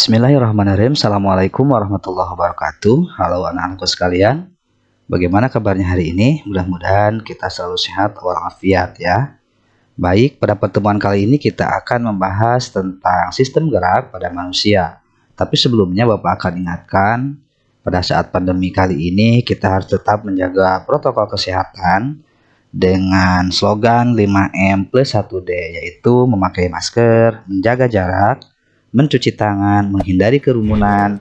Bismillahirrahmanirrahim. Assalamualaikum warahmatullahi wabarakatuh. Halo anak-anakku sekalian, bagaimana kabarnya hari ini? Mudah-mudahan kita selalu sehat walafiat ya. Baik, pada pertemuan kali ini kita akan membahas tentang sistem gerak pada manusia. Tapi sebelumnya Bapak akan ingatkan, pada saat pandemi kali ini kita harus tetap menjaga protokol kesehatan dengan slogan 5M plus 1D, yaitu memakai masker, menjaga jarak, mencuci tangan, menghindari kerumunan,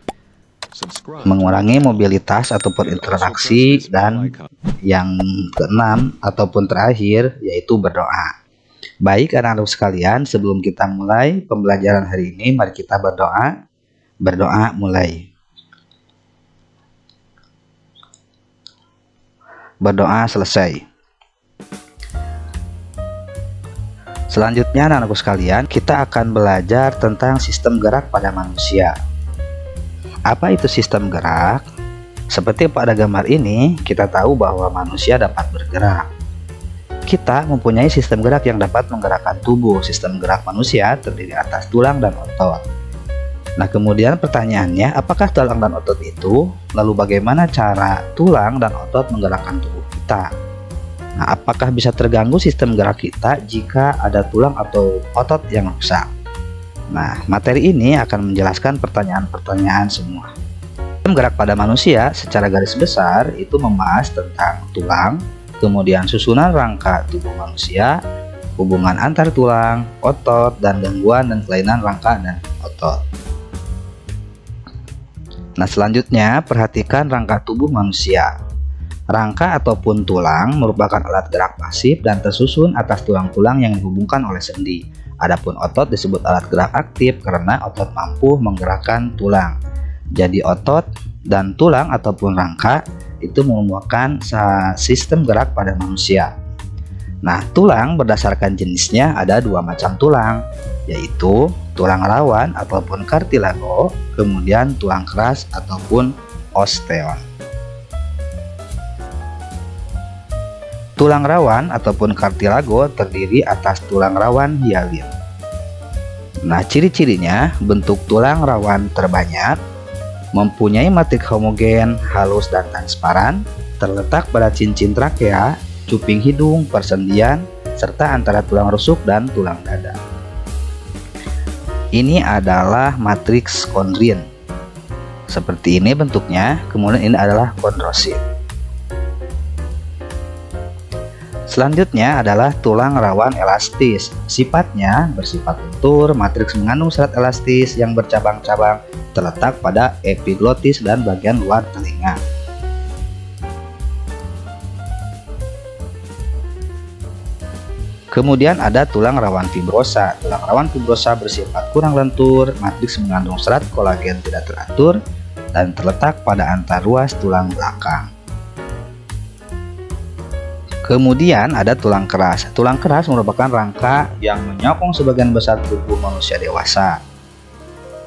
mengurangi mobilitas ataupun interaksi, dan yang keenam ataupun terakhir yaitu berdoa. Baik anak-anak sekalian, sebelum kita mulai pembelajaran hari ini, mari kita berdoa. Berdoa mulai. Berdoa selesai. Selanjutnya anak-anakku sekalian, kita akan belajar tentang sistem gerak pada manusia. Apa itu sistem gerak? Seperti pada gambar ini, kita tahu bahwa manusia dapat bergerak. Kita mempunyai sistem gerak yang dapat menggerakkan tubuh. Sistem gerak manusia terdiri atas tulang dan otot. Nah, kemudian pertanyaannya, apakah tulang dan otot itu? Lalu bagaimana cara tulang dan otot menggerakkan tubuh kita? Nah, apakah bisa terganggu sistem gerak kita jika ada tulang atau otot yang rusak? Nah, materi ini akan menjelaskan pertanyaan-pertanyaan semua. Sistem gerak pada manusia secara garis besar itu membahas tentang tulang, kemudian susunan rangka tubuh manusia, hubungan antar tulang, otot, dan gangguan dan kelainan rangka dan otot. Nah, selanjutnya perhatikan rangka tubuh manusia. Rangka ataupun tulang merupakan alat gerak pasif dan tersusun atas tulang-tulang yang dihubungkan oleh sendi. Adapun otot disebut alat gerak aktif karena otot mampu menggerakkan tulang. Jadi otot dan tulang ataupun rangka itu merupakan sistem gerak pada manusia. Nah, tulang berdasarkan jenisnya ada dua macam tulang, yaitu tulang rawan ataupun kartilago, kemudian tulang keras ataupun osteon. Tulang rawan ataupun kartilago terdiri atas tulang rawan hialin. Nah, ciri-cirinya bentuk tulang rawan terbanyak, mempunyai matrik homogen, halus dan transparan, terletak pada cincin trakea, cuping hidung, persendian, serta antara tulang rusuk dan tulang dada. Ini adalah matriks kondrin. Seperti ini bentuknya, kemudian ini adalah kondrosit. Selanjutnya adalah tulang rawan elastis. Sifatnya bersifat lentur, matriks mengandung serat elastis yang bercabang-cabang, terletak pada epiglotis dan bagian luar telinga. Kemudian ada tulang rawan fibrosa. Tulang rawan fibrosa bersifat kurang lentur, matriks mengandung serat kolagen tidak teratur, dan terletak pada antar ruas tulang belakang. Kemudian ada tulang keras. Tulang keras merupakan rangka yang menyokong sebagian besar tubuh manusia dewasa.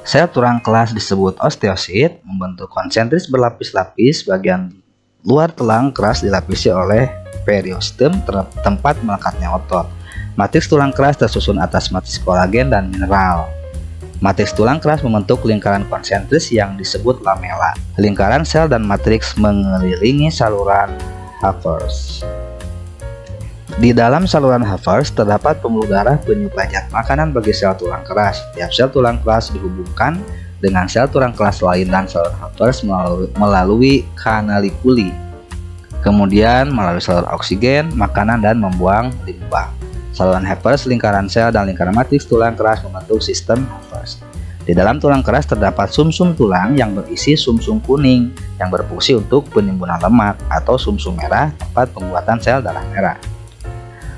Sel tulang keras disebut osteosit, membentuk konsentris berlapis-lapis. Bagian luar tulang keras dilapisi oleh periostem, tempat melekatnya otot. Matriks tulang keras tersusun atas matriks kolagen dan mineral. Matriks tulang keras membentuk lingkaran konsentris yang disebut lamela. Lingkaran sel dan matriks mengelilingi saluran Havers. Di dalam saluran Havers terdapat pembuluh darah penyuplai zat makanan bagi sel tulang keras. Tiap sel tulang keras dihubungkan dengan sel tulang keras lain dan saluran Havers melalui kanalikuli. Kemudian melalui saluran oksigen, makanan, dan membuang limpa. Saluran Havers, lingkaran sel, dan lingkaran matriks tulang keras membentuk sistem Havers. Di dalam tulang keras terdapat sumsum tulang yang berisi sumsum kuning yang berfungsi untuk penimbunan lemak, atau sumsum merah tempat pembuatan sel darah merah.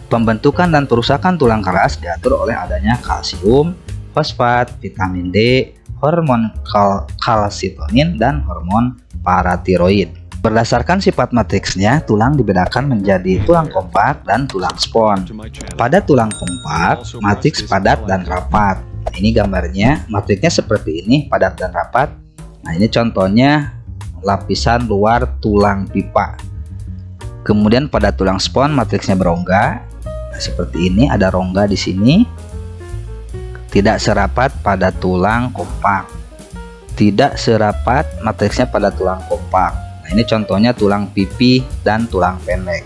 Pembentukan dan perusakan tulang keras diatur oleh adanya kalsium, fosfat, vitamin D, hormon kalsitonin, dan hormon paratiroid. Berdasarkan sifat matriksnya, tulang dibedakan menjadi tulang kompak dan tulang spon. Pada tulang kompak, matriks padat dan rapat. Nah, ini gambarnya, matriksnya seperti ini, padat dan rapat. Nah, ini contohnya lapisan luar tulang pipa. Kemudian pada tulang spon, matriksnya berongga. Nah, seperti ini, ada rongga di sini. Tidak serapat pada tulang kompak. tidak serapat matriksnya pada tulang kompak. Nah, ini contohnya tulang pipi dan tulang pendek.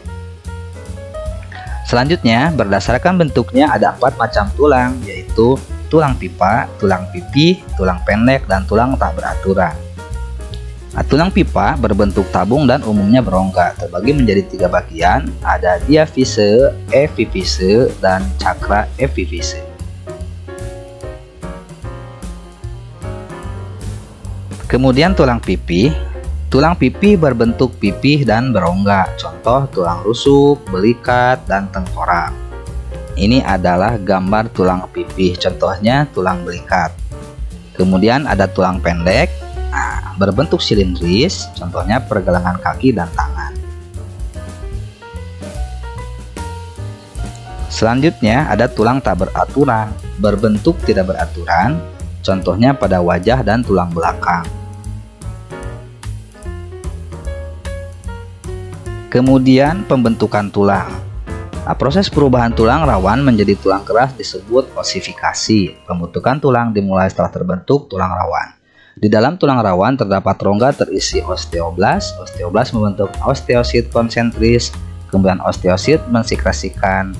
Selanjutnya, berdasarkan bentuknya ada 4 macam tulang, yaitu tulang pipa, tulang pipi, tulang pendek, dan tulang tak beraturan. Nah, tulang pipa berbentuk tabung dan umumnya berongga, terbagi menjadi 3 bagian, ada diafise, epifise, dan cakra epifise. Kemudian tulang pipi. Tulang pipi berbentuk pipih dan berongga, contoh tulang rusuk, belikat, dan tengkorak. Ini adalah gambar tulang pipih, contohnya tulang belikat. Kemudian ada tulang pendek, nah, berbentuk silindris, contohnya pergelangan kaki dan tangan. Selanjutnya ada tulang tak beraturan, berbentuk tidak beraturan, contohnya pada wajah dan tulang belakang. Kemudian pembentukan tulang. Nah, proses perubahan tulang rawan menjadi tulang keras disebut osifikasi. Pembentukan tulang dimulai setelah terbentuk tulang rawan. Di dalam tulang rawan terdapat rongga terisi osteoblas. Osteoblas membentuk osteosit konsentris. Kemudian osteosit mensekresikan.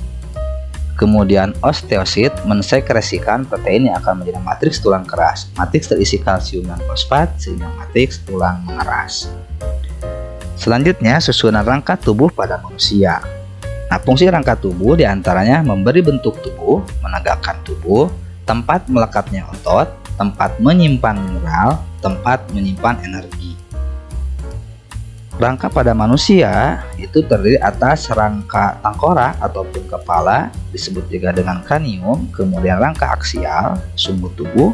Kemudian osteosit mensekresikan protein yang akan menjadi matriks tulang keras. Matriks terisi kalsium dan fosfat sehingga matriks tulang mengeras. Selanjutnya, susunan rangka tubuh pada manusia. Nah, fungsi rangka tubuh diantaranya memberi bentuk tubuh, menegakkan tubuh, tempat melekatnya otot, tempat menyimpan mineral, tempat menyimpan energi. Rangka pada manusia itu terdiri atas rangka tengkorak ataupun kepala, disebut juga dengan kranium, kemudian rangka aksial, sumbu tubuh.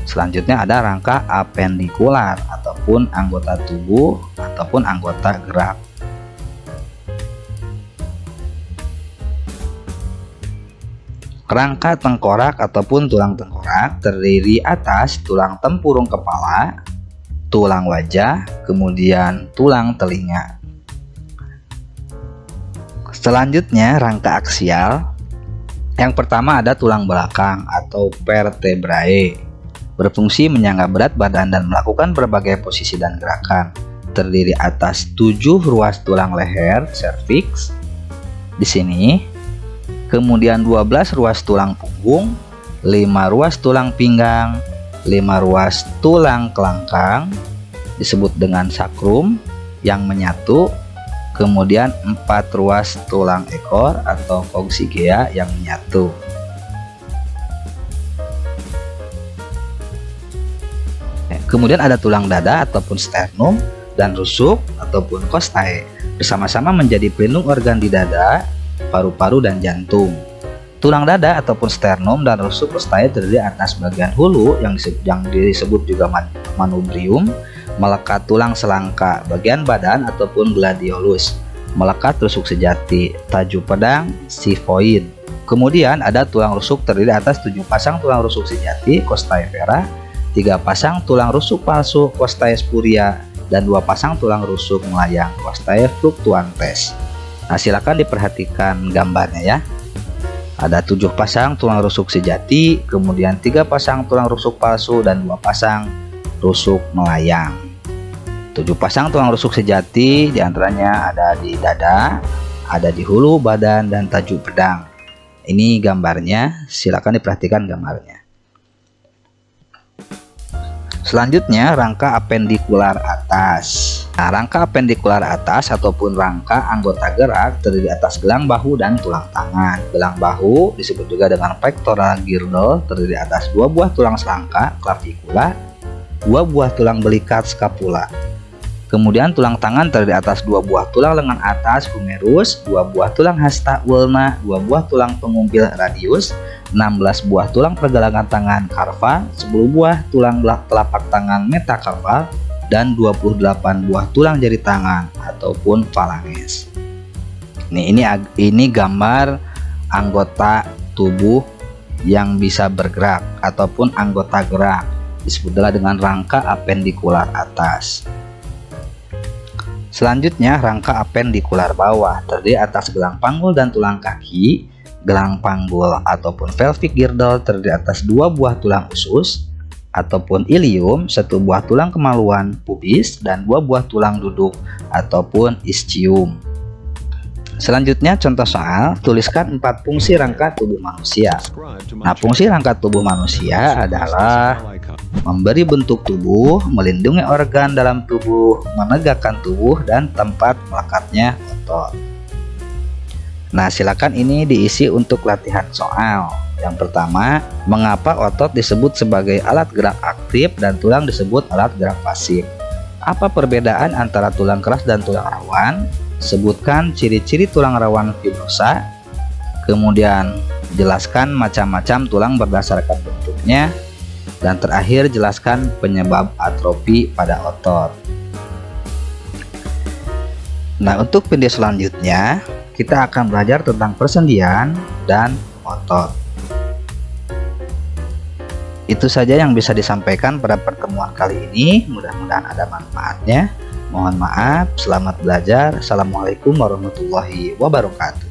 Selanjutnya ada rangka apendikular ataupun anggota tubuh ataupun anggota gerak. Rangka tengkorak ataupun tulang tengkorak terdiri atas tulang tempurung kepala, tulang wajah, kemudian tulang telinga. Selanjutnya rangka aksial. Yang pertama ada tulang belakang atau vertebrae. Berfungsi menyangga berat badan dan melakukan berbagai posisi dan gerakan. Terdiri atas 7 ruas tulang leher, serviks, di sini. Kemudian 12 ruas tulang punggung, 5 ruas tulang pinggang, 5 ruas tulang kelangkang, disebut dengan sakrum yang menyatu. Kemudian 4 ruas tulang ekor atau coccygia yang menyatu. Kemudian ada tulang dada ataupun sternum dan rusuk ataupun costae. Bersama-sama menjadi pelindung organ di dada, paru-paru, dan jantung. Tulang dada ataupun sternum dan rusuk costae terdiri atas bagian hulu yang disebut juga manubrium, melekat tulang selangka, bagian badan ataupun gladiolus, melekat rusuk sejati, tajuk pedang, sifoid. Kemudian ada tulang rusuk terdiri atas 7 pasang tulang rusuk sejati, costae vera, 3 pasang tulang rusuk palsu, costae spuria, dan 2 pasang tulang rusuk melayang, costae fluctuantes. Nah, silakan diperhatikan gambarnya ya. Ada 7 pasang tulang rusuk sejati, kemudian 3 pasang tulang rusuk palsu, dan 2 pasang rusuk melayang. 7 pasang tulang rusuk sejati diantaranya ada di dada, ada di hulu badan, dan tajuk pedang. Ini gambarnya, silakan diperhatikan gambarnya. Selanjutnya rangka apendikular atas. Nah, rangka apendikular atas ataupun rangka anggota gerak terdiri atas gelang bahu dan tulang tangan. Gelang bahu disebut juga dengan pectoral girdle, terdiri atas 2 buah tulang selangka, clavicula, 2 buah tulang belikat, scapula. Kemudian tulang tangan terdiri atas 2 buah tulang lengan atas, humerus, 2 buah tulang hasta, ulna, 2 buah tulang pengumpil, radius, 16 buah tulang pergelangan tangan, carpal, 10 buah tulang telapak tangan, metacarpal, dan 28 buah tulang jari tangan ataupun phalanges. Ini gambar anggota tubuh yang bisa bergerak ataupun anggota gerak, disebutlah dengan rangka apendikular atas. Selanjutnya rangka apendikular bawah terdiri atas gelang panggul dan tulang kaki. Gelang panggul ataupun pelvic girdle terdiri atas 2 buah tulang usus, ataupun ilium, 1 buah tulang kemaluan pubis, dan 2 buah tulang duduk ataupun ischium. Selanjutnya contoh soal, tuliskan 4 fungsi rangka tubuh manusia. Nah, fungsi rangka tubuh manusia adalah memberi bentuk tubuh, melindungi organ dalam tubuh, menegakkan tubuh, dan tempat melekatnya otot. Nah, silakan ini diisi untuk latihan soal. Yang pertama, mengapa otot disebut sebagai alat gerak aktif dan tulang disebut alat gerak pasif? Apa perbedaan antara tulang keras dan tulang rawan? Sebutkan ciri-ciri tulang rawan fibrosa. Kemudian jelaskan macam-macam tulang berdasarkan bentuknya. Dan terakhir jelaskan penyebab atrofi pada otot. Nah, untuk video selanjutnya kita akan belajar tentang persendian dan otot. Itu saja yang bisa disampaikan pada pertemuan kali ini. Mudah-mudahan ada manfaatnya. Mohon maaf, selamat belajar. Assalamualaikum warahmatullahi wabarakatuh.